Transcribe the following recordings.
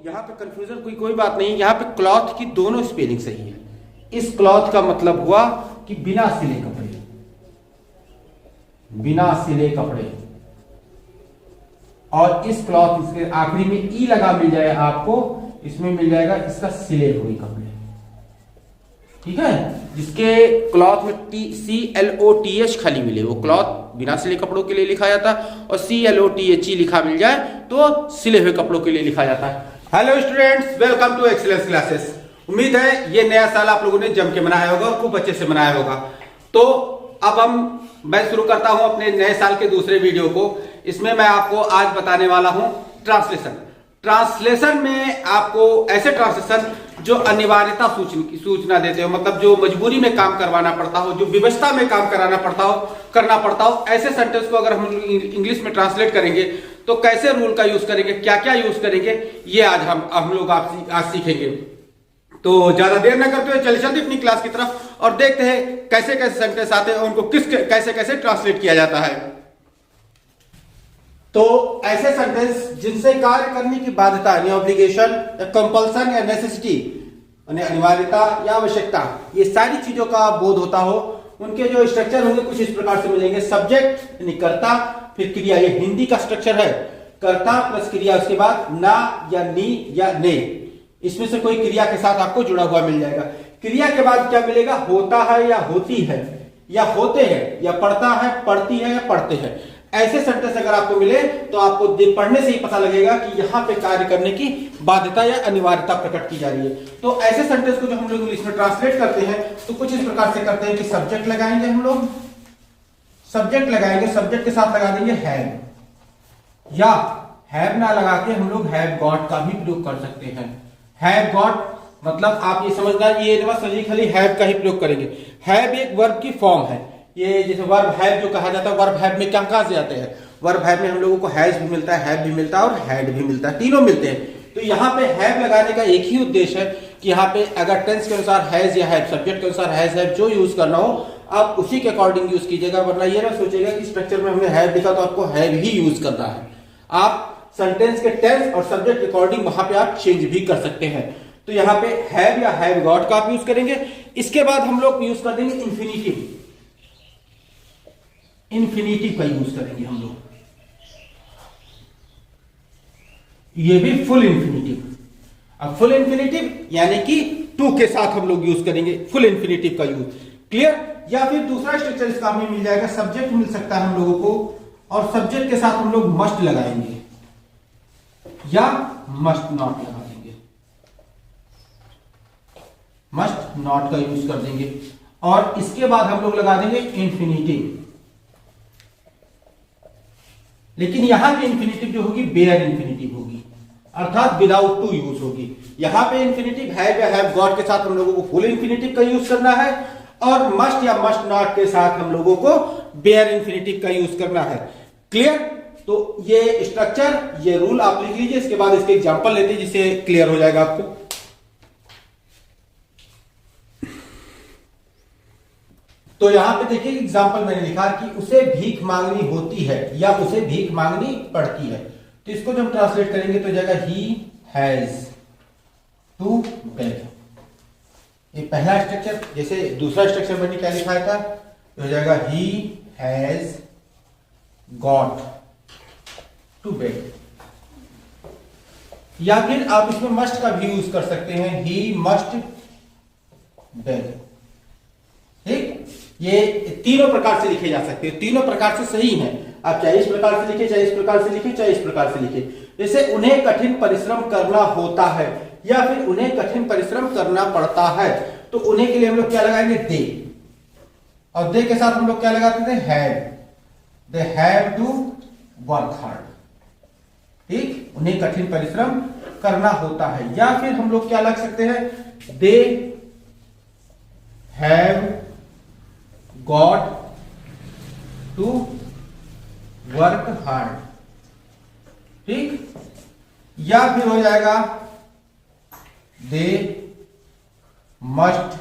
यहाँ पे कंफ्यूजन कोई बात नहीं, यहाँ पे क्लॉथ की दोनों स्पेलिंग सही है। इस क्लॉथ का मतलब हुआ कि बिना सिले कपड़े, बिना सिले कपड़े, और इस क्लॉथ इसके आखिरी में ई लगा मिल जाए आपको, इसमें मिल जाएगा इसका सिले हुए कपड़े। ठीक है, जिसके क्लॉथ में CLOTH खाली मिले वो क्लॉथ बिना सिले कपड़ों के लिए लिखा जाता है, और CLOTHE लिखा मिल जाए तो सिले हुए कपड़ों के लिए लिखा जाता है। Hello students, welcome to excellence classes. उम्मीद है ये नया साल आप लोगों ने जम के मनाया होगा और खूब अच्छे से मनाया होगा। तो अब मैं शुरू करता हूं अपने नए साल के दूसरे वीडियो को। इसमें मैं आपको आज बताने वाला हूं ट्रांसलेशन। ट्रांसलेशन में आपको ऐसे ट्रांसलेशन जो अनिवार्यता सूचना देते हो, मतलब जो मजबूरी में काम करवाना पड़ता हो, जो व्यवस्था में काम करना पड़ता हो, ऐसे सेंटेंस को अगर हम इंग्लिश में ट्रांसलेट करेंगे तो कैसे रूल का यूज करेंगे, क्या क्या यूज करेंगे, ये आज हम लोग आज सीखेंगे। तो ज्यादा देर न करते हुए चलिए चलते अपनी क्लास की तरफ और देखते हैं कैसे कैसे सेंटेंस आते हैं, उनको कैसे कैसे ट्रांसलेट किया जाता है। तो ऐसे सेंटेंस जिनसे कार्य करने की बाध्यता यानी ऑब्लिगेशन या कंपल्सन या नेसेसिटी यानी अनिवार्यता या आवश्यकता, ये सारी चीजों का बोध होता हो, उनके जो स्ट्रक्चर होंगे कुछ इस प्रकार से मिलेंगे। सब्जेक्ट यानी कर्ता, फिर क्रिया, ये हिंदी का स्ट्रक्चर है, कर्ता प्लस क्रिया, उसके बाद ना या नी या ने, इसमें से कोई क्रिया के साथ आपको जुड़ा हुआ मिल जाएगा। क्रिया के बाद क्या मिलेगा, होता है या होती है या होते हैं या पढ़ता है, पढ़ती है या पढ़ते हैं। ऐसे सेंटेंस अगर आपको मिले तो आपको पढ़ने से ही पता लगेगा कि यहां पे कार्य करने की बाध्यता या अनिवार्यता प्रकट की जा रही है। तो ऐसे सेंटेंस को जो हम लोग इंग्लिश में ट्रांसलेट करते हैं तो कुछ इस प्रकार से करते हैं कि सब्जेक्ट लगाएंगे, हम लोग सब्जेक्ट लगाएंगे, सब्जेक्ट के साथ लगा देंगे हैव, या हैव ना लगा के हम लोग हैव गॉट का भी प्रयोग कर सकते हैं। हैव गॉट मतलब आप ये समझना, ये समझिए खाली हैव का ही प्रयोग करेंगे। हैव एक वर्ब की फॉर्म है। ये जैसे वर्ब हैव जो कहा जाता है, वर्ब हैव में क्या कहां से आते हैं, वर्ब हैव में हम लोगों को हैज भी मिलता है, हैव भी मिलता है और हैड भी मिलता है, तीनों मिलते हैं। तो यहाँ पे हैव लगाने का एक ही उद्देश्य है कि यहाँ पे अगर टेंस के अनुसार हैज या हैव, सब्जेक्ट के अनुसार हैज हैव जो यूज करना हो आप उसी के अकॉर्डिंग यूज कीजिएगा, वरना ये ना सोचिएगा कि स्ट्रक्चर में हमने हैव लिखा तो आपको हैव ही यूज करना है। आप सेंटेंस के टेंस और सब्जेक्ट के अकॉर्डिंग वहां पे आप चेंज भी कर सकते हैं। तो यहाँ पे हैव या हैव गॉट का आप यूज करेंगे। इसके बाद हम लोग यूज कर देंगे इंफिनिटिव, इंफिनिटिव का यूज करेंगे हम लोग, ये भी फुल इंफिनिटिव। अब फुल इंफिनिटिव यानी कि टू के साथ हम लोग यूज करेंगे फुल इंफिनिटिव का यूज। क्लियर? या फिर दूसरा स्ट्रक्चर इसका हमें मिल जाएगा, सब्जेक्ट मिल सकता है हम लोगों को और सब्जेक्ट के साथ हम लोग मस्ट लगाएंगे या मस्ट नॉट लगा देंगे, मस्ट नॉट का यूज कर देंगे। और इसके बाद हम लोग लगा देंगे इंफिनिटिव, लेकिन यहां की इंफिनिटिव जो होगी बेयर इंफिनिटिव होगी, अर्थात विदाउट टू यूज होगी। यहां पे इंफिनिटिव हैव या हैव गॉट के साथ हम लोगों को फुल इंफिनिटिव का यूज करना है और मस्ट या मस्ट नॉट के साथ हम लोगों को बेयर इंफिनिटिव का यूज करना है। क्लियर? तो ये स्ट्रक्चर, ये रूल आप लिख लीजिए। इसके बाद इसके एग्जांपल लेते हैं जिससे क्लियर हो जाएगा आपको। तो यहां पे देखिए एग्जांपल मैंने लिखा कि उसे भीख मांगनी होती है या उसे भीख मांगनी पड़ती है। तो इसको जब ट्रांसलेट करेंगे तो जाएगा ही हैज टू बेग। ये पहला स्ट्रक्चर। जैसे दूसरा स्ट्रक्चर मैंने क्या लिखा था, तो हो जाएगा he has got to beg. या फिर आप इसमें मस्ट का भी यूज कर सकते हैं, ही मस्ट बेग। ठीक? ये तीनों प्रकार से लिखे जा सकते हैं, तीनों प्रकार से सही हैं। आप चाहे इस प्रकार से लिखे, चाहे इस प्रकार से लिखे, चाहे इस प्रकार से लिखे। जैसे उन्हें कठिन परिश्रम करना होता है या फिर उन्हें कठिन परिश्रम करना पड़ता है, तो उन्हें के लिए हम लोग क्या लगाएंगे, दे, और दे के साथ हम लोग क्या लगाते थे, have. They have to work hard. ठीक? उन्हें कठिन परिश्रम करना होता है। या फिर हम लोग क्या लग सकते हैं, they have got to work hard. ठीक? या फिर हो जाएगा दे मस्ट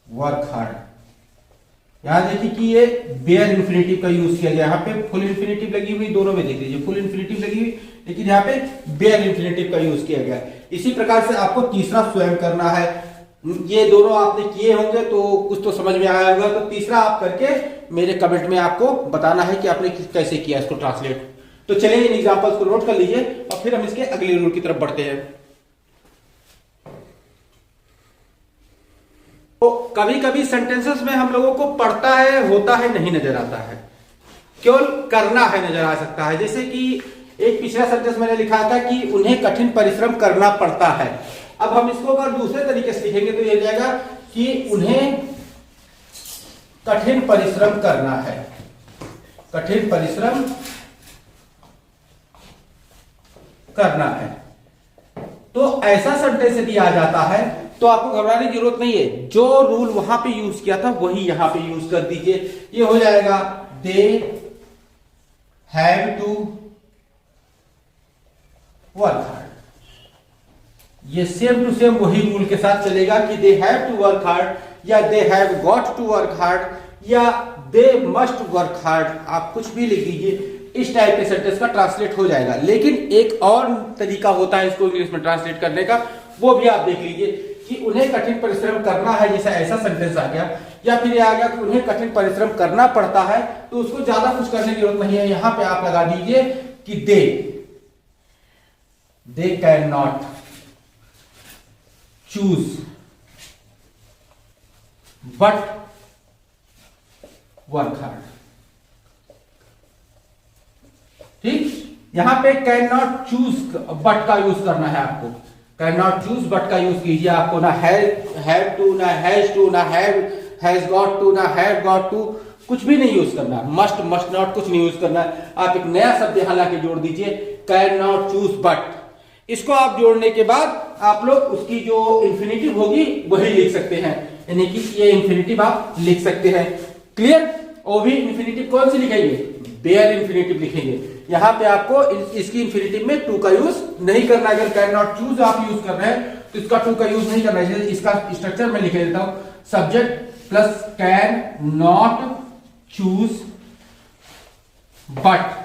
वर्क हार्ड। यहाँ देखिए कि ये बेयर इंफिनिटिव का यूज किया गया, यहाँ पे फुल इंफिनिटिव लगी हुई, दोनों में देख लीजिए फुल इंफिनिटिव लगी हुई, लेकिन यहाँ पे बेयर इंफिनिटिव का यूज किया गया। इसी प्रकार से आपको तीसरा स्वयं करना है। ये दोनों आपने किए होंगे तो कुछ तो समझ में आया होगा, तो तीसरा आप करके मेरे कमेंट में आपको बताना है कि आपने कैसे किया इसको ट्रांसलेट। तो चलिए इन एग्जांपल्स को नोट कर लीजिए और फिर हम इसके अगले रूल की तरफ बढ़ते हैं। तो कभी कभी सेंटेंसेस में हम लोगों को पढ़ता है, होता है, नहीं नजर आता है, केवल करना है नजर आ सकता है। जैसे कि एक पिछला सेंटेंस मैंने लिखा था कि उन्हें कठिन परिश्रम करना पड़ता है। अब हम इसको अगर दूसरे तरीके से लिखेंगे तो ये जाएगा कि उन्हें कठिन परिश्रम करना है, कठिन परिश्रम करना है। तो ऐसा सेंटेंस यदि आ जाता है तो आपको घबराने की जरूरत नहीं है, जो रूल वहां पे यूज किया था वही यहां पे यूज कर दीजिए। ये हो जाएगा they have to work hard. ये सेम टू सेम वही रूल के साथ चलेगा कि they have to work hard या they have got to work hard या दे मस्ट वर्क हार्ड, आप कुछ भी लिख दीजिए, इस टाइप के सेंटेंस का ट्रांसलेट हो जाएगा। लेकिन एक और तरीका होता है इसको इंग्लिश में ट्रांसलेट करने का, वो भी आप देख लीजिए कि उन्हें कठिन परिश्रम करना है, जैसा ऐसा सेंटेंस आ गया, या फिर आ गया कि उन्हें कठिन परिश्रम करना पड़ता है, तो उसको ज्यादा कुछ करने की जरूरत नहीं है। यहां पे आप लगा दीजिए कि they can not choose but work hard. ठीक, यहां पे कैन नॉट चूज बट का यूज करना है आपको, कैन नॉट चूज बट का यूज कीजिए। आपको ना हैव टू, ना हैज टू, ना हैज गॉट टू, ना हैव गॉट टू, कुछ भी नहीं यूज करना। मस्ट, मस्ट नॉट कुछ नहीं यूज करना। आप एक नया शब्द यहां लाके जोड़ दीजिए, कैन नॉट चूज बट। इसको आप जोड़ने के बाद आप लोग उसकी जो इंफिनिटिव होगी वही लिख सकते हैं, यानी कि ये इंफिनिटिव आप लिख सकते हैं। क्लियर? और भी इंफिनिटिव कौन सी लिखेंगे? बेयर इंफिनिटिव लिखेंगे। यहां पे आपको इसकी इंफिनिटिव में टू का यूज नहीं करना। अगर कैन नॉट चूज आप यूज कर रहे हैं तो इसका टू का यूज नहीं करना है। इसका स्ट्रक्चर मैं लिख देता हूं, subject plus can not choose but.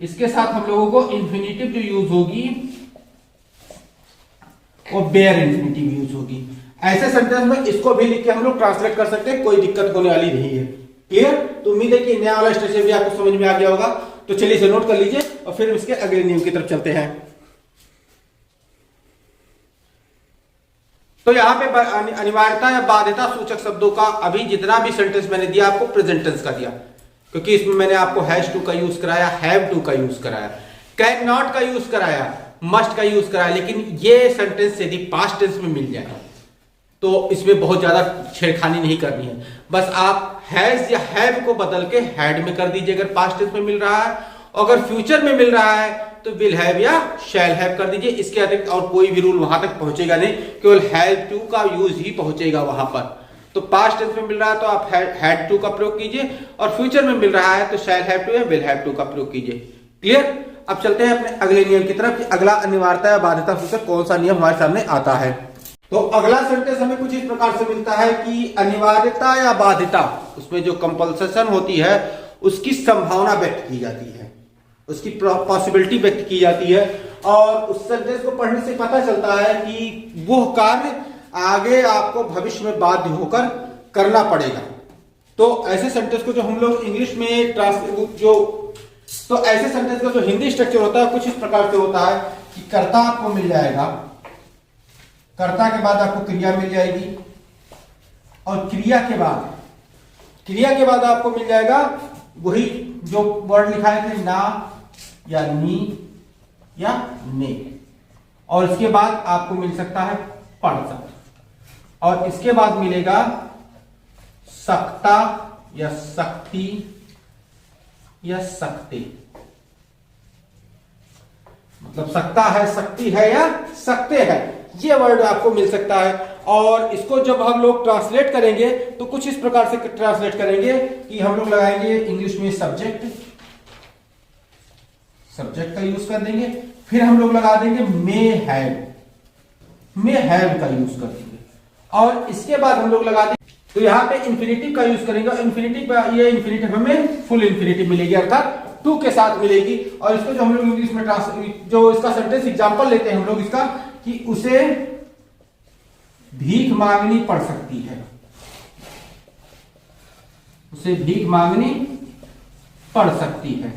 इसके साथ हम लोगों को इंफिनिटिव जो यूज होगी वो बेयर इंफिनिटिव यूज होगी। ऐसे सेंटेंस में इसको भी लिख के हम लोग ट्रांसलेट कर सकते हैं, कोई दिक्कत होने वाली नहीं है। क्लियर? तो उम्मीद है कि नया वाला स्ट्रक्चर भी आपको समझ में आ गया होगा। तो चलिए इसे नोट कर लीजिए और फिर इसके अगले नियम की तरफ चलते हैं। तो यहां पे अनिवार्यता या बाध्यता सूचक शब्दों का अभी जितना भी सेंटेंस मैंने दिया आपको प्रेजेंट टेंस का दिया, क्योंकि इसमें मैंने आपको हैज टू का यूज कराया, हैव टू का यूज कराया, कैन नॉट का यूज कराया, मस्ट का यूज कराया। लेकिन ये सेंटेंस यदि पास्ट टेंस में मिल जाए तो इसमें बहुत ज्यादा छेड़खानी नहीं करनी है। बस आप हैज या हैव को बदल के हैड में कर दीजिए अगर पास्ट टेंस में मिल रहा है। अगर फ्यूचर में मिल रहा है तो विल हैव या शैल हैव कर दीजिए। इसके अतिरिक्त और कोई भी रूल वहां तक पहुंचेगा नहीं, केवल हैव टू का यूज ही पहुंचेगा वहां पर। तो पास्ट टेंस में मिल रहा है तो आप हैड टू का प्रयोग कीजिए, और फ्यूचर में मिल रहा है तो शैल हैव टू या विल हैव टू का प्रयोग कीजिए। क्लियर? अब चलते हैं अपने अगले नियम की तरफ कि अगला अनिवार्यता या बाध्यता सूचक कौन सा नियम हमारे सामने आता है। तो अगला सेंटेंस हमें कुछ इस प्रकार से मिलता है कि अनिवार्यता या बाध्यता, उसमें जो कंपल्सेशन होती है उसकी संभावना व्यक्त की जाती है, उसकी पॉसिबिलिटी व्यक्त की जाती है, और उस सेंटेंस को पढ़ने से पता चलता है कि वो कार्य आगे आपको भविष्य में बाध्य होकर करना पड़ेगा। तो ऐसे सेंटेंस को जो हम लोग इंग्लिश में तो ऐसे सेंटेंस का जो हिंदी स्ट्रक्चर होता है कुछ इस प्रकार से होता है कि कर्ता आपको मिल जाएगा, कर्ता के बाद आपको क्रिया मिल जाएगी, और क्रिया के बाद आपको मिल जाएगा वही जो वर्ड लिखा है ना या नी या ने, और इसके बाद आपको मिल सकता है पढ़ सकता, और इसके बाद मिलेगा सकता या शक्ति या सकते, मतलब सकता है, शक्ति है या सकते हैं, ये वर्ड आपको मिल सकता है। और इसको जब हम लोग ट्रांसलेट करेंगे तो कुछ इस प्रकार से ट्रांसलेट करेंगे कि हम लोग लगाएंगे इंग्लिश में सब्जेक्ट का यूज कर देंगे, फिर हम लोग लगा देंगे मे हैव का यूज कर देंगे, और इसके बाद हम लोग लगा देंगे तो यहाँ पे इन्फिनिटिव का यूज करेंगे, इन्फिनिटिव ये इन्फिनिटिव हमें फुल इन्फिनिटिव मिलेगी अर्थात टू के साथ मिलेगी। और इसको जो हम लोग इंग्लिश में जो इसका सेंटेंस एग्जांपल लेते हैं हम लोग इसका कि उसे भीख मांगनी पड़ सकती है, उसे भीख मांगनी पड़ सकती है।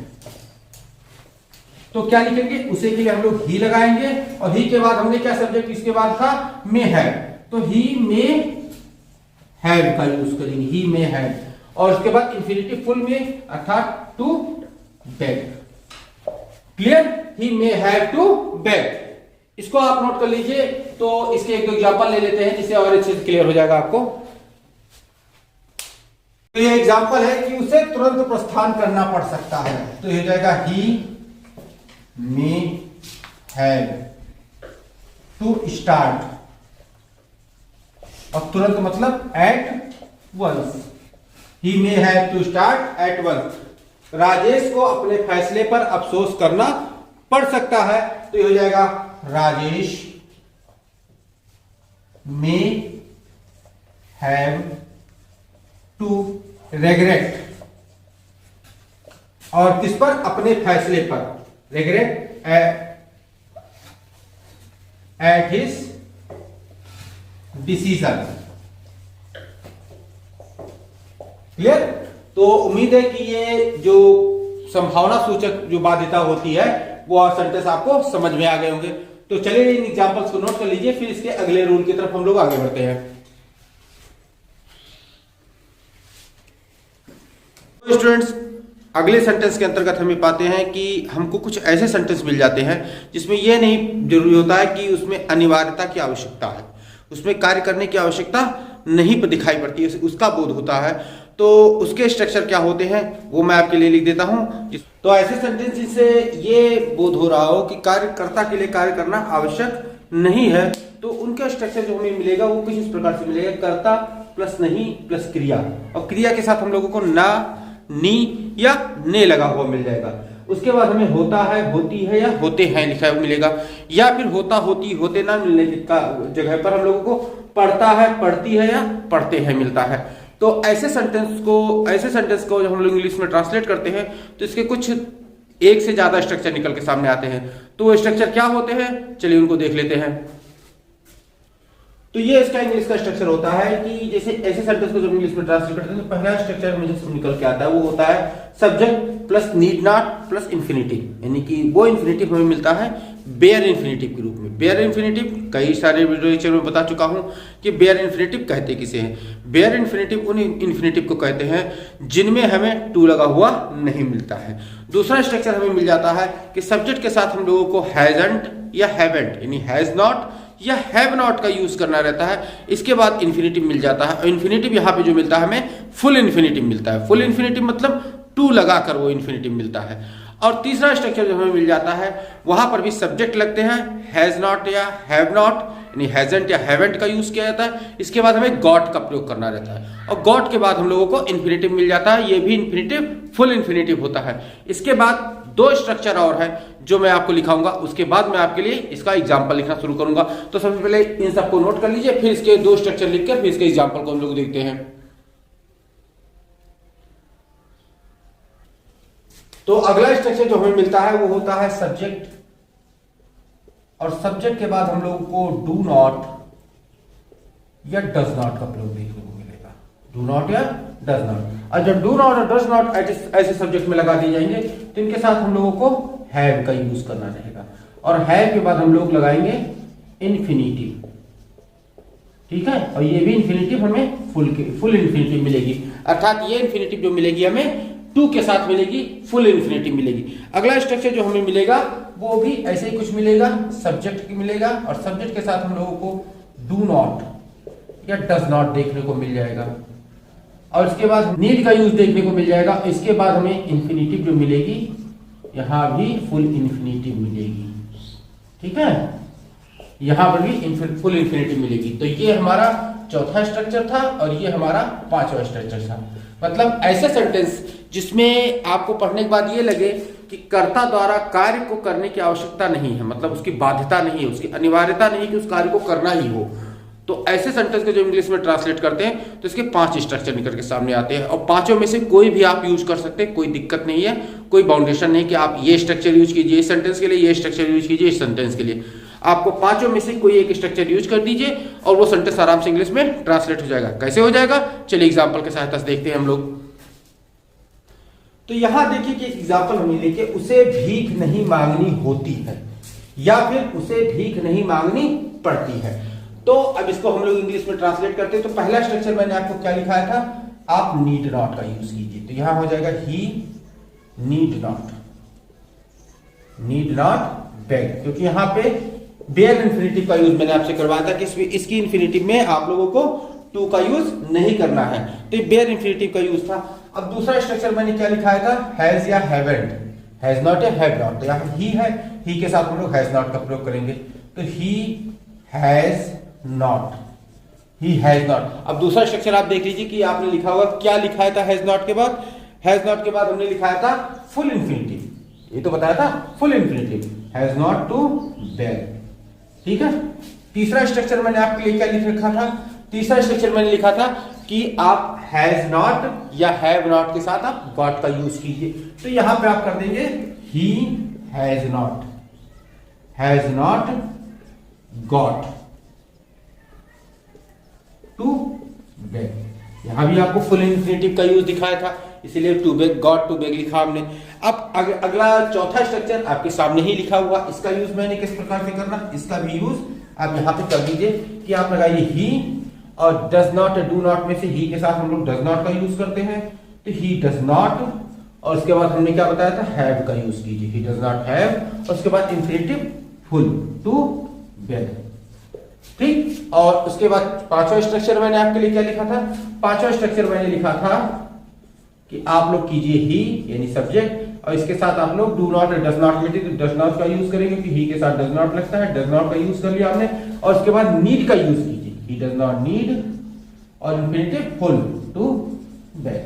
तो क्या लिखेंगे, उसे के लिए हम लोग ही लगाएंगे और ही के बाद हमने क्या सब्जेक्ट इसके बाद था मे है, तो ही मे हैव का यूज करेंगे, ही मे हैव। और उसके बाद इंफिनिटिव फुल में अर्थात to beg. Clear, he may have to beg. इसको आप नोट कर लीजिए। तो इसके एक दो एग्जांपल ले लेते हैं जिससे और अच्छे से क्लियर हो जाएगा आपको। तो ये एग्जांपल है कि उसे तुरंत प्रस्थान करना पड़ सकता है, तो ये हो जाएगा he may have to start, और तुरंत मतलब at once, he may have to start at once. Rajesh को अपने फैसले पर अफसोस करना पड़ सकता है, तो ये हो जाएगा Rajesh may have to regret. और किस पर, अपने फैसले पर, regret at his decision. Clear. तो उम्मीद है कि ये जो संभावना सूचक जो बाध्यता होती है वो सेंटेंस आपको समझ में आ गए होंगे। तो चलिए इन एग्जांपल्स को नोट कर लीजिए, फिर इसके अगले रूल की तरफ हम लोग आगे बढ़ते हैं। तो स्टूडेंट्स, अगले सेंटेंस के अंतर्गत हम ये पाते हैं कि हमको कुछ ऐसे सेंटेंस मिल जाते हैं जिसमें यह नहीं जरूरी होता है कि उसमें अनिवार्यता की आवश्यकता है, उसमें कार्य करने की आवश्यकता नहीं दिखाई पड़ती है, उसका बोध होता है। तो उसके स्ट्रक्चर क्या होते हैं वो मैं आपके लिए लिख देता हूं। तो ऐसे सेंटेंस से ये बोध हो रहा हो कि कार्यकर्ता के लिए कार्य करना आवश्यक नहीं है, तो उनका स्ट्रक्चर जो हमें मिलेगा वो कुछ इस प्रकार से मिलेगा, कर्ता प्लस नहीं प्लस क्रिया, और क्रिया के साथ हम लोगों को ना, नी या ने लगा हुआ मिल जाएगा। उसके बाद हमें होता है, होती है या होते हैं लिखा हुआ मिलेगा, या फिर होता, होती, होते ना मिलने का जगह पर हम लोगों को पढ़ता है, पढ़ती है या पढ़ते हैं मिलता है। तो ऐसे सेंटेंस को जब हम लोग इंग्लिश में ट्रांसलेट करते हैं तो इसके कुछ एक से ज्यादा स्ट्रक्चर निकल के सामने आते हैं। तो वो स्ट्रक्चर क्या होते हैं, चलिए उनको देख लेते हैं। तो ये इसका इंग्लिश का स्ट्रक्चर होता है कि जैसे ऐसे सेंटेंस को जब इंग्लिश में ट्रांसलेट करते हैं तो पहला स्ट्रक्चर मुझे सब निकल के आता है, वो होता है subject plus need not plus infinitive, यानी कि वो इन्फिनिटिव हमें मिलता है बेयर इन्फिनिटिव के रूप में। बेयर इन्फिनिटिव कई सारे वीडियो लेक्चर में बता चुका हूं कि बेयर इन्फिनिटिव कहते किसे हैं। बेयर इन्फिनिटिव उन इन्फिनिटिव को कहते हैं जिनमें हमें टू लगा हुआ नहीं मिलता है। दूसरा स्ट्रक्चर हमें मिल जाता है कि सब्जेक्ट के साथ हम लोगों को हैजंट या हैवेंट यानी हैज नॉट या हैव नॉट का यूज करना रहता है। इसके बाद इन्फिनिटिव मिल जाता है, और इन्फिनिटिव यहाँ पे जो मिलता है हमें फुल इन्फिनिटिव मिलता है। फुल इन्फिनिटिव मतलब टू लगाकर वो इन्फिनिटिव मिलता है। और तीसरा स्ट्रक्चर जो हमें मिल जाता है वहां पर भी सब्जेक्ट लगते हैं, हैज नॉट या हैव नॉट यानी हैजंट या हैवेंट का यूज किया जाता है। इसके बाद हमें गॉट का प्रयोग करना रहता है, और गॉट के बाद हम लोगों को इन्फिनिटिव मिल जाता है, ये भी इन्फिनिटिव फुल इन्फिनिटिव होता है। इसके बाद दो स्ट्रक्चर और है जो मैं आपको लिखाऊंगा, उसके बाद मैं आपके लिए इसका एग्जांपल लिखना शुरू करूंगा। तो सबसे पहले इन सबको नोट कर लीजिए, फिर इसके दो स्ट्रक्चर लिखकर फिर इसके एग्जांपल को हम लोग देखते हैं। तो अगला स्ट्रक्चर जो हमें मिलता है वो होता है सब्जेक्ट, और सब्जेक्ट के बाद हम लोगों को डू नॉट या डज नॉट का प्रयोग देखने को मिलेगा। डू नॉट या डज नॉट, और जब डू नॉट और डज नॉट ऐसे सब्जेक्ट में लगा दिए जाएंगे तो इनके साथ हम लोगों को हैव का यूज करना रहेगा, और हैव के बाद हम लोग लगाएंगे इन्फिनिटिव। ठीक है, और ये भी इन्फिनिटिव हमें फुल इन्फिनिटिव मिलेगी, अर्थात ये इन्फिनिटिव जो मिलेगी हमें टू के साथ मिलेगी, फुल इन्फिनिटिव मिलेगी। अगला स्ट्रक्चर जो हमें मिलेगा वो भी ऐसे ही कुछ मिलेगा, सब्जेक्ट मिलेगा, और सब्जेक्ट के साथ हम लोगों को डू नॉट या डज नॉट देखने को मिल जाएगा, और इसके बाद नीड का यूज देखने को मिल जाएगा। इसके बाद हमें इन्फिनिटिव जो मिलेगी यहां भी फुल इन्फिनिटिव मिलेगी। ठीक है, यहां पर भी फुल इन्फिनिटिव मिलेगी। तो ये हमारा चौथा स्ट्रक्चर था और ये हमारा पांचवा स्ट्रक्चर था। मतलब ऐसे सेंटेंस जिसमें आपको पढ़ने के बाद ये लगे कि कर्ता द्वारा कार्य को करने की आवश्यकता नहीं है, मतलब उसकी बाध्यता नहीं है, उसकी अनिवार्यता नहीं कि उस कार्य को करना ही हो, तो ऐसे सेंटेंस को जो इंग्लिश में ट्रांसलेट करते हैं तो इसके 5 स्ट्रक्चर निकल के सामने आते हैं, और पांचों में से कोई भी आप यूज कर सकते हैं, कोई दिक्कत नहीं है, कोई बाउंडेशन नहीं कि आप ये स्ट्रक्चर यूज कीजिए इस सेंटेंस के लिए, ये स्ट्रक्चर यूज कीजिए इस सेंटेंस के लिए। आपको पांचों में से कोई एक स्ट्रक्चर यूज कर दीजिए और वो सेंटेंस आराम से इंग्लिश में ट्रांसलेट हो जाएगा। कैसे हो जाएगा, चलिए एग्जाम्पल के सहायता से देखते हैं हम लोग। तो यहां देखिए कि एक एग्जाम्पल हमने लेके, उसे भीख नहीं मांगनी होती है या फिर उसे भीख नहीं मांगनी पड़ती है। तो अब इसको हम लोग इंग्लिश में ट्रांसलेट करते हैं। तो पहला स्ट्रक्चर मैंने आपको क्या लिखाया था, आप नीड नॉट का यूज कीजिए। तो यहां हो जाएगा ही नीड नॉट बेग, क्योंकि यहां पे बेयर इन्फिनिटिव का यूज मैंने आपसे करवाया था कि इसकी इन्फिनिटिव में आप लोगों को टू का यूज नहीं करना है, तो बेयर इन्फिनिटिव का यूज था। अब दूसरा स्ट्रक्चर मैंने क्या लिखाया था, हैज या हैवेंट, हैज नॉट या हैव नॉट। तो यहां ही है, ही के साथ हम लोग हैज नॉट का प्रयोग करेंगे। तो ही has not, he has not. अब दूसरा स्ट्रक्चर आप देख लीजिए कि आपने लिखा हुआ क्या लिखाया था हैज नॉट के बाद, हैज नॉट के बाद हमने लिखाया था फुल इन्फिनिटिव, ये तो बताया था full infinitive, has not to beg, ठीक है। तीसरा स्ट्रक्चर मैंने आपके लिए क्या लिख रखा था, तीसरा स्ट्रक्चर मैंने लिखा था कि आप हैज नॉट या हैव नॉट के साथ आप गॉट का यूज कीजिए। तो यहां पे आप कर देंगे he has not got to beg. यहां भी आपको फुल इन्फिनिटिव का यूज दिखाया था, इसीलिए to beg, got to beg लिखा हमने। अब अगला चौथा स्ट्रक्चर आपके सामने ही लिखा हुआ, इसका यूज मैंने किस प्रकार से करना, इसका भी यूज आप यहां पे कर दीजिए कि आप लगाइए ही, और डज नॉट डू नॉट में से ही के साथ हम लोग डज नॉट का यूज करते हैं, तो ही डज नॉट, और उसके बाद हमने क्या बताया था, हैव का यूज कीजिए, ही डज नॉट हैव, और उसके बाद इन्फिनिटिव फुल टू बेग, ठीक। और उसके बाद पांचवा स्ट्रक्चर मैंने आपके लिए क्या लिखा था, पांचवा स्ट्रक्चर मैंने लिखा था कि आप लोग कीजिए ही यानी सब्जेक्ट, और इसके साथ आप लोग डू नॉट डज नॉट में तो डज नॉट का यूज करेंगे क्योंकि ही के साथ डज नॉट लगता है, डज नॉट का यूज कर लिया आपने, और उसके बाद नीड का यूज कीजिए, ही डज नॉट नीड, और इन्फिनिटिव फुल टू बेग,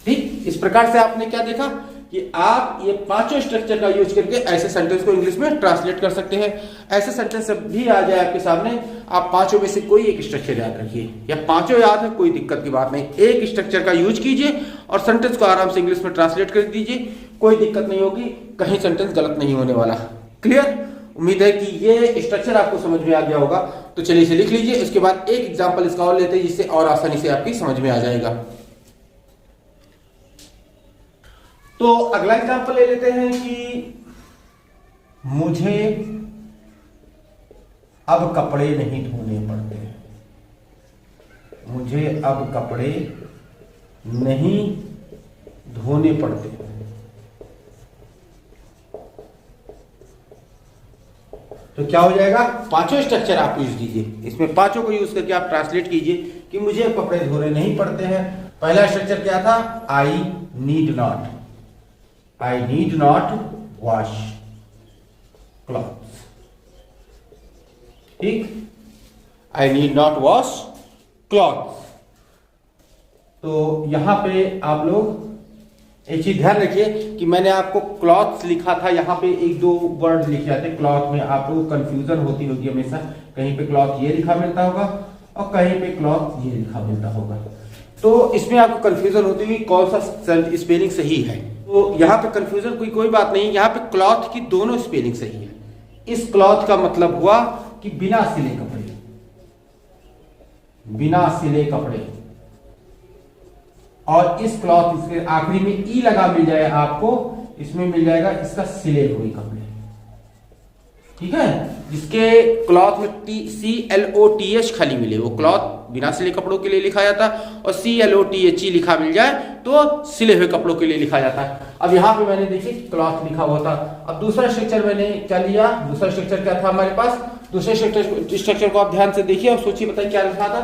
ठीक। इस प्रकार से आपने क्या देखा कि आप ये पांचों स्ट्रक्चर का यूज करके ऐसे सेंटेंस को इंग्लिश में ट्रांसलेट कर सकते हैं। ऐसे सेंटेंस भी आ जाए आपके सामने, आप पांचों में से कोई एक स्ट्रक्चर याद रखिए, या पांचों याद है कोई दिक्कत की बात नहीं, एक स्ट्रक्चर का यूज कीजिए और सेंटेंस को आराम से इंग्लिश में ट्रांसलेट कर दीजिए, कोई दिक्कत नहीं होगी, कहीं सेंटेंस गलत नहीं होने वाला। क्लियर, उम्मीद है कि ये स्ट्रक्चर आपको समझ में आ गया होगा। तो चलिए इसे लिख लीजिए, उसके बाद एक एग्जांपल इसका और लेते हैं जिससे और आसानी से आपकी समझ में आ जाएगा। तो अगला एग्जांपल ले लेते हैं कि मुझे अब कपड़े नहीं धोने पड़ते, मुझे अब कपड़े नहीं धोने पड़ते। तो क्या हो जाएगा, पांचों स्ट्रक्चर आप यूज कीजिए, इसमें पांचों को यूज करके आप ट्रांसलेट कीजिए कि मुझे अब कपड़े धोने नहीं पड़ते हैं। पहला स्ट्रक्चर क्या था, I need not, I need not wash clothes, ठीक, I need not wash clothes। तो यहां पे आप लोग एक चीज ध्यान रखिए कि मैंने आपको क्लॉथ्स लिखा था, यहाँ पे एक दो वर्ड लिखे जाते हैं क्लॉथ में, आप लोग कंफ्यूजन होती होगी हमेशा, कहीं पे क्लॉथ ये लिखा मिलता होगा और कहीं पे क्लॉथ ये लिखा मिलता होगा, तो इसमें आपको कंफ्यूजन होती होगी कौन सा स्पेलिंग सही है। तो यहाँ पे कंफ्यूजन कोई बात नहीं, यहाँ पे क्लॉथ की दोनों स्पेलिंग सही है। इस क्लॉथ का मतलब हुआ कि बिना सिले कपड़े, बिना सिले कपड़े, और इस क्लॉथ इसके आखिरी में ई लगा मिल जाए आपको, इसमें मिल जाएगा इसका सिले हुए कपड़े, ठीक है। जिसके क्लॉथ में CLOTH खाली मिले वो क्लॉथ बिना सिले कपड़ों के लिए लिखा जाता है, और CLOTHE लिखा मिल जाए तो सिले हुए कपड़ों के लिए लिखा जाता है। अब यहाँ पे मैंने देखिए क्लॉथ लिखा हुआ था। अब दूसरा स्ट्रक्चर मैंने क्या लिया, दूसरा स्ट्रक्चर क्या था हमारे पास, दूसरे स्ट्रक्चर को आप ध्यान से देखिए और सोचिए, बताइए क्या लिखा था,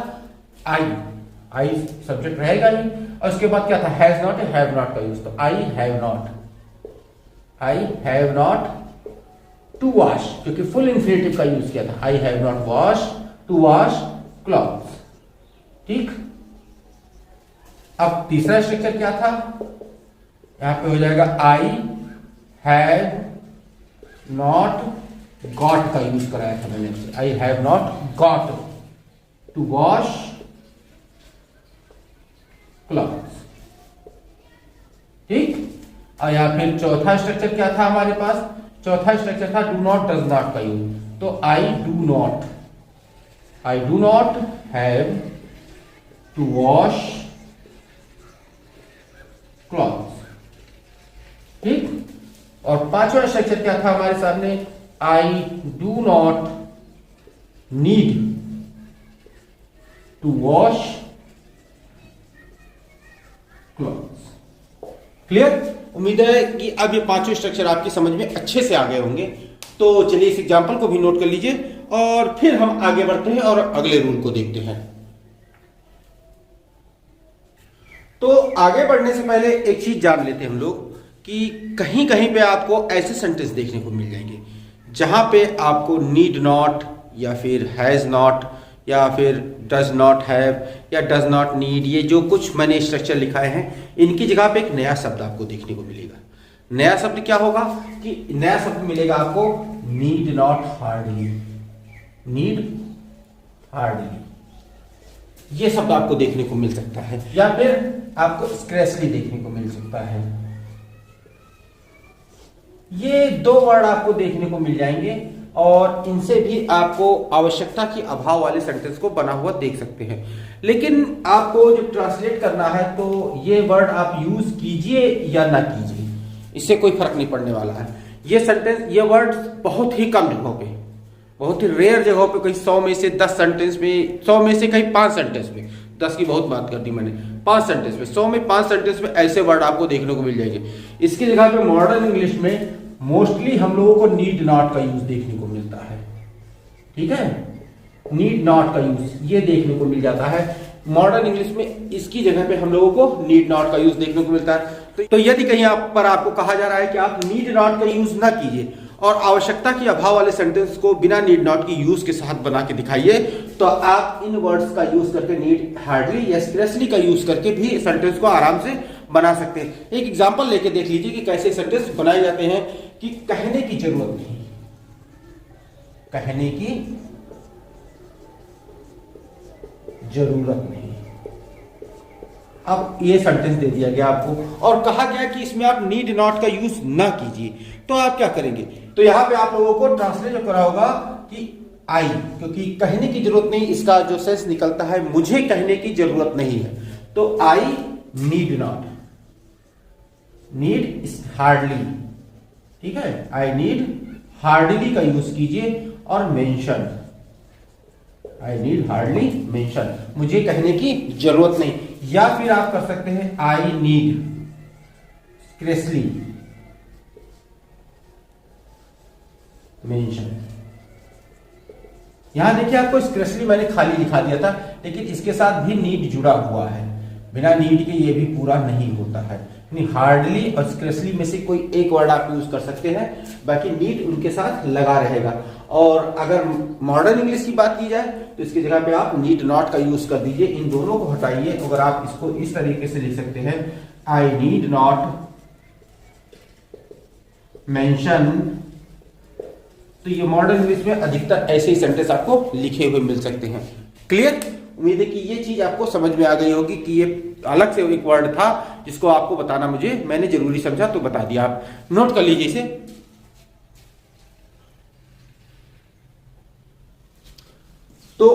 आई सब्जेक्ट रहेगा ही, और उसके बाद क्या था, हैज नॉट हैव नॉट का यूज, तो I have not to wash, क्योंकि फुल इन्फिनिटिव का यूज किया था, I have not wash to wash clothes, ठीक। अब तीसरा स्ट्रक्चर क्या था, यहां पे हो जाएगा आई हैव नॉट गॉट का यूज कराया था मैंने, I have not got to wash clothes. ठीक। या फिर चौथा स्ट्रक्चर क्या था हमारे पास? चौथा स्ट्रक्चर था डू नॉट डज नॉट का यूज। तो I do not have to wash clothes. ठीक। और पांचवा स्ट्रक्चर क्या था हमारे सामने? I do not need to wash clothes. Clear? उम्मीद है कि अब ये पांचों स्ट्रक्चर आपकी समझ में अच्छे से आ गए होंगे। तो चलिए इस एग्जांपल को भी नोट कर लीजिए और फिर हम आगे बढ़ते हैं और अगले रूल को देखते हैं। तो आगे बढ़ने से पहले एक चीज जान लेते हैं हम लोग कि कहीं कहीं पे आपको ऐसे सेंटेंस देखने को मिल जाएंगे जहां पे आपको नीड नॉट या फिर हैज नॉट या फिर डज नॉट हैव या डज नॉट नीड, ये जो कुछ मैंने स्ट्रक्चर लिखाए हैं इनकी जगह पे एक नया शब्द आपको देखने को मिलेगा। नया शब्द क्या होगा कि नया शब्द मिलेगा आपको need not hardly. Need hardly ये शब्द आपको देखने को मिल सकता है, या फिर आपको स्क्रैचली देखने को मिल सकता है। ये दो वर्ड आपको देखने को मिल जाएंगे और इनसे भी आपको आवश्यकता की अभाव वाले सेंटेंस को बना हुआ देख सकते हैं। लेकिन आपको जब ट्रांसलेट करना है तो ये वर्ड आप यूज कीजिए या ना कीजिए, इससे कोई फर्क नहीं पड़ने वाला है। ये सेंटेंस, ये वर्ड बहुत ही कम जगहों पे, बहुत ही रेयर जगहों पे, कहीं 100 में से 10 सेंटेंस में, 100 में से कहीं 5 सेंटेंस में, 10 की बहुत बात कर दी मैंने, 5 सेंटेंस में, 100 में 5 सेंटेंस में ऐसे वर्ड आपको देखने को मिल जाएंगे। इसकी जगह पे मॉडर्न इंग्लिश में मोस्टली हम लोगों को नीड नॉट का यूज देखने को मिलता है। ठीक है, नीड नॉट का यूज ये देखने को मिल जाता है मॉडर्न इंग्लिश में। इसकी जगह पे हम लोगों को नीड नॉट का यूज देखने को मिलता है। तो यदि कहीं पर आपको कहा जा रहा है कि आप नीड नॉट का यूज ना कीजिए और आवश्यकता की अभाव वाले सेंटेंस को बिना नीड नॉट की यूज के साथ बना के दिखाइए, तो आप इन वर्ड्स का यूज करके नीड हार्डली या स्क्रैचली का यूज करके भी सेंटेंस को आराम से बना सकते हैं। एक एग्जांपल लेके देख लीजिए कि कैसे सेंटेंस बनाए जाते हैं। कि कहने की जरूरत नहीं, कहने की जरूरत नहीं। अब ये सेंटेंस दे दिया गया आपको और कहा गया कि इसमें आप नीड नॉट का यूज ना कीजिए, तो आप क्या करेंगे? तो यहां पे आप लोगों को ट्रांसलेट करा होगा कि आई, क्योंकि कहने की जरूरत नहीं, इसका जो सेंस निकलता है मुझे कहने की जरूरत नहीं है। तो I need not, need hardly. ठीक है, आई नीड हार्डली का यूज कीजिए और mention, I need hardly mention, मुझे कहने की जरूरत नहीं। या फिर आप कर सकते हैं आई नीड स्क्रैचली मेंशन। यहां देखिए आपको स्क्रैचली मैंने खाली लिखा दिया था, लेकिन इसके साथ भी नीड जुड़ा हुआ है, बिना नीड के ये भी पूरा नहीं होता है। हार्डली और स्क्रैचली में से कोई एक वर्ड आप यूज कर सकते हैं, बाकी नीड उनके साथ लगा रहेगा। और अगर मॉडर्न इंग्लिश की बात की जाए तो इसकी जगह पे आप नीड नॉट का यूज कर दीजिए, इन दोनों को हटाइए। अगर आप इसको इस तरीके से लिख सकते हैं, आई नीड नॉट मेंशन, तो ये मॉडर्न इंग्लिश में अधिकतर ऐसे ही सेंटेंस आपको लिखे हुए मिल सकते हैं। क्लियर? उम्मीद है कि ये चीज आपको समझ में आ गई होगी कि ये अलग से एक वर्ड था जिसको आपको बताना मैंने जरूरी समझा, तो बता दिया। आप नोट कर लीजिए इसे। तो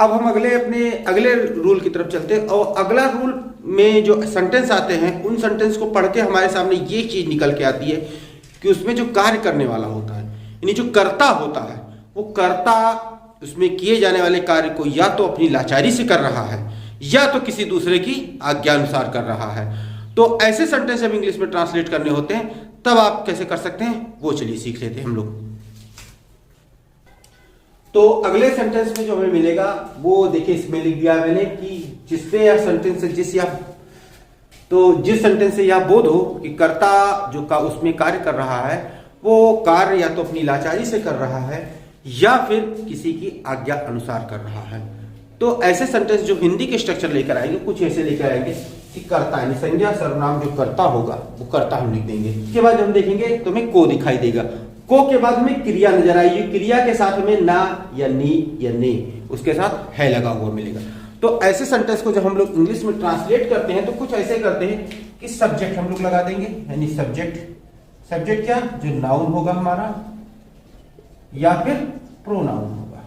अब हम अपने अगले रूल की तरफ चलते हैं। और अगला रूल में जो सेंटेंस आते हैं उन सेंटेंस को पढ़ के हमारे सामने ये चीज निकल के आती है कि उसमें जो कार्य करने वाला होता है, यानी जो कर्ता होता है, वो कर्ता उसमें किए जाने वाले कार्य को या तो अपनी लाचारी से कर रहा है या तो किसी दूसरे की आज्ञा अनुसार कर रहा है। तो ऐसे सेंटेंस जब इंग्लिश में ट्रांसलेट करने होते हैं तब आप कैसे कर सकते हैं, वो चलिए सीख लेते हैं हम लोग। तो अगले सेंटेंस में जो हमें मिलेगा वो देखिए इसमें लिख दिया मैंने कि जिससे या सेंटेंस से जिस सेंटेंस से यह बोध हो कि कर्ता जो का उसमें कार्य कर रहा है वो कार्य या तो अपनी लाचारी से कर रहा है या फिर किसी की आज्ञा अनुसार कर रहा है। तो ऐसे सेंटेंस जो हिंदी के स्ट्रक्चर लेकर आएंगे कुछ ऐसे लेकर आएंगे कि कर्ता यानी संज्ञा सर्वनाम जो कर्ता होगा वो कर्ता हम लिख देंगे। इसके बाद हम देखेंगे तो हमें को दिखाई देगा, को के बाद में क्रिया नजर आएगी, क्रिया के साथ में ना या नी या ने, उसके साथ है लगा हुआ मिलेगा। तो ऐसे सेंटेंस को जब हम लोग इंग्लिश में ट्रांसलेट करते हैं तो कुछ ऐसे करते हैं कि सब्जेक्ट हम लोग लगा देंगे, यानी सब्जेक्ट क्या, जो नाउन होगा हमारा या फिर प्रोनाउन होगा,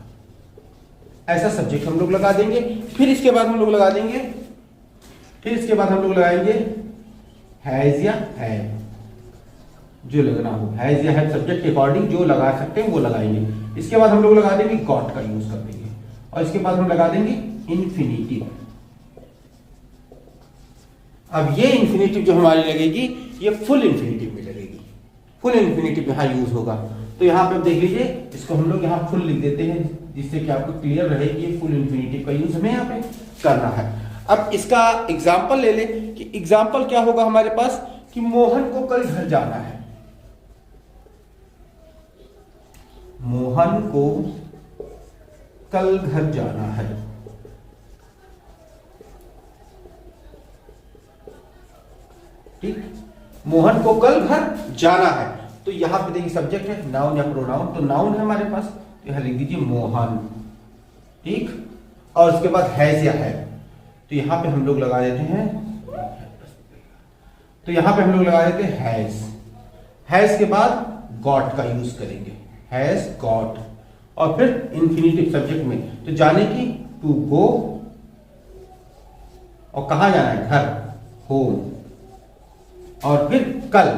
ऐसा सब्जेक्ट हम लोग लगा देंगे। फिर इसके बाद हम लोग लगाएंगे हैज या हैव, जो लगना हो, हैज या हैव सब्जेक्ट के अकॉर्डिंग जो लगा सकते हैं वो लगाएंगे। इसके बाद हम लोग लगा देंगे गॉट का यूज कर देंगे, और इसके बाद हम लगा देंगे इंफिनिटिव। अब ये इंफिनिटिव जो हमारी लगेगी ये फुल इंफिनिटिव में लगेगी, फुल इंफिनिटिव यहां यूज होगा। तो यहां पे आप देख लीजिए, इसको हम लोग यहां फुल लिख देते हैं जिससे कि आपको क्लियर रहे कि ये फुल इंफिनिटिव का यूज हमें यहां पे करना है। अब इसका एग्जाम्पल ले ले कि एग्जाम्पल क्या होगा हमारे पास, कि मोहन को कल घर जाना है, मोहन को कल घर जाना है। ठीक, मोहन को कल घर जाना है। तो यहां पे देखिए सब्जेक्ट है नाउन या प्रोनाउन, तो नाउन है हमारे पास, तो यहां लिख दीजिए मोहन। ठीक, और उसके बाद हैज या है, तो यहां पे हम लोग लगा देते हैं, तो यहां पे हम लोग लगा देते हैं हैज के बाद गॉट का यूज करेंगे, हैज गॉट, और फिर इंफिनिटिव सब्जेक्ट में तो जाने की टू गो, और कहां जाना है, घर, होम, और फिर कल।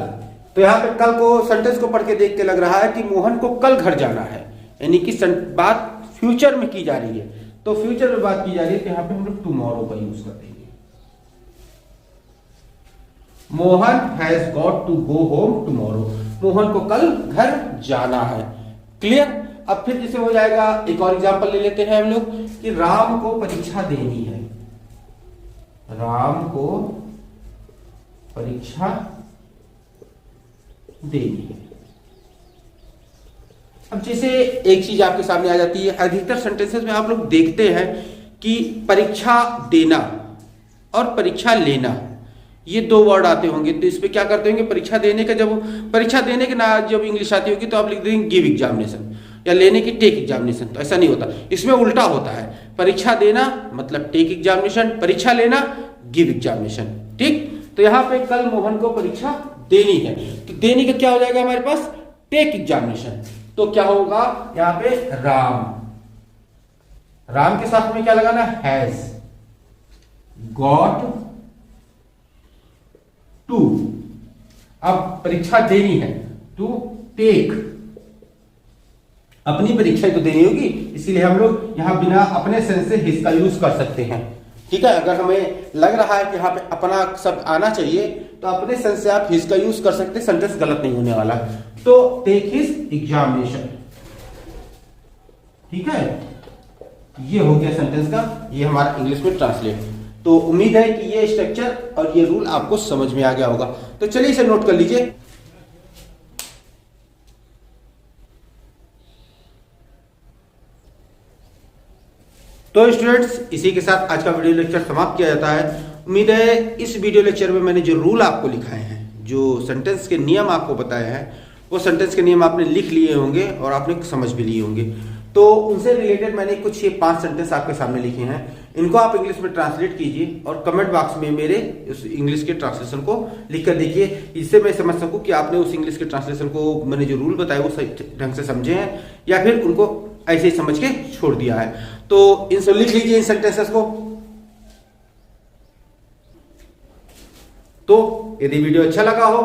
तो यहां पे कल को सेंटेंस को पढ़ के देख के लग रहा है कि मोहन को कल घर जाना है, यानी कि बात फ्यूचर में की जा रही है। तो फ्यूचर में बात की जा रही है, तो यहां पे हम लोग टुमारो का यूज कर देंगे, Mohan has got to go home tomorrow, Mohan को कल घर जाना है। क्लियर। अब फिर जैसे हो जाएगा, एक और एग्जांपल ले लेते हैं हम लोग कि राम को परीक्षा देनी है, राम को परीक्षा देनी है। अब जैसे एक चीज आपके सामने आ जाती है, अधिकतर सेंटेंसेस में आप लोग देखते हैं कि परीक्षा देना और परीक्षा लेना, ये दो वर्ड आते होंगे। तो इसमें क्या करते होंगे, परीक्षा देने का, जब परीक्षा देने के ना जब इंग्लिश आती होगी तो आप लिख देंगे गिव एग्जामिनेशन, या लेने की टेक एग्जामिनेशन। तो ऐसा नहीं होता, इसमें उल्टा होता है, परीक्षा देना मतलब टेक एग्जामिनेशन, परीक्षा लेना गिव एग्जामिनेशन। ठीक, तो यहां पे कल मोहन को परीक्षा देनी है, तो देने का क्या हो जाएगा हमारे पास, टेक एग्जामिनेशन। तो क्या होगा यहां पे, राम के साथ में क्या लगाना, हैज गॉट टू, अब परीक्षा देनी है, टू टेक, अपनी परीक्षा ही तो देनी होगी, इसीलिए हम लोग यहां बिना अपने सेंस से हिज का यूज कर सकते हैं। ठीक है, अगर हमें लग रहा है कि यहाँ पे अपना शब्द आना चाहिए तो अपने सेंस से आप हिज का यूज कर सकते हैं, सेंटेंस गलत नहीं होने वाला। तो टेक हिज एग्जामिनेशन। ठीक है, ये हो गया सेंटेंस का, ये हमारा इंग्लिश में ट्रांसलेट। तो उम्मीद है कि ये स्ट्रक्चर और ये रूल आपको समझ में आ गया होगा। तो चलिए इसे नोट कर लीजिए। तो स्टूडेंट्स, इसी के साथ आज का वीडियो लेक्चर समाप्त किया जाता है। उम्मीद है इस वीडियो लेक्चर में मैंने जो रूल आपको लिखाए हैं, जो सेंटेंस के नियम आपको बताए हैं, वो सेंटेंस के नियम आपने लिख लिए होंगे और आपने समझ भी लिए होंगे। तो उनसे रिलेटेड मैंने कुछ ये 5 सेंटेंस आपके सामने लिखे हैं, इनको आप इंग्लिश में ट्रांसलेट कीजिए और कमेंट बॉक्स में मेरे उस इंग्लिश के ट्रांसलेशन को लिख कर देखिए, इससे मैं समझ सकूं कि आपने उस इंग्लिश के ट्रांसलेशन को, मैंने जो रूल बताए वो सही ढंग से समझे हैं या फिर उनको ऐसे ही समझ के छोड़ दिया है। तो इनसे लिख लीजिए इन सेंटेंसेस को। तो यदि वीडियो अच्छा लगा हो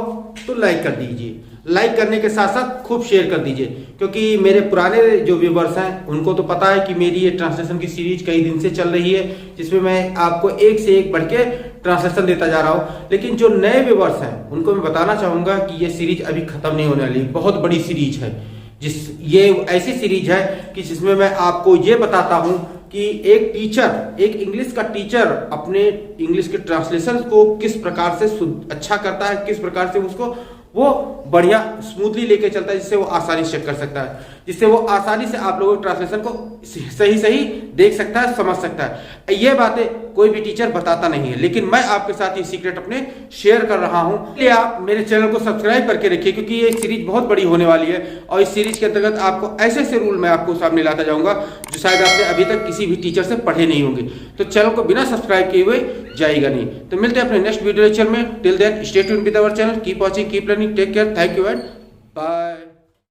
तो लाइक कर दीजिए, लाइक करने के साथ साथ खूब शेयर कर दीजिए, क्योंकि मेरे पुराने जो व्यूवर्स हैं उनको तो पता है कि मेरी ये ट्रांसलेशन की सीरीज कई दिन से चल रही है, जिसमें मैं आपको एक से एक बढ़ के ट्रांसलेशन देता जा रहा हूं। लेकिन जो नए व्यूवर्स हैं उनको मैं बताना चाहूंगा कि ये सीरीज अभी खत्म नहीं होने वाली, बहुत बड़ी सीरीज है। ये ऐसी सीरीज है कि जिसमें मैं आपको ये बताता हूं कि एक टीचर, एक इंग्लिश का टीचर अपने इंग्लिश के ट्रांसलेशन को किस प्रकार से अच्छा करता है, किस प्रकार से उसको वो बढ़िया स्मूथली लेके चलता है, जिससे वो आसानी से चेक कर सकता है, जिससे वो आसानी से आप लोगों के ट्रांसलेशन को सही देख सकता है, समझ सकता है। ये बातें कोई भी टीचर बताता नहीं है, लेकिन मैं आपके साथ ये सीक्रेट अपने शेयर कर रहा हूं। इसलिए आप मेरे चैनल को सब्सक्राइब करके रखिए, क्योंकि ये सीरीज बहुत बड़ी होने वाली है और इस सीरीज के अंतर्गत आपको ऐसे ऐसे रूल मैं आपको सामने लाता जाऊंगा जो शायद आपने अभी तक किसी भी टीचर से पढ़े नहीं होंगे। तो चैनल को बिना सब्सक्राइब किए हुए जाएगा नहीं। तो मिलते हैं अपने नेक्स्ट वीडियो लेक्चर में। Till then stay tuned with our channel, keep watching, keep learning, take care, thank you and bye.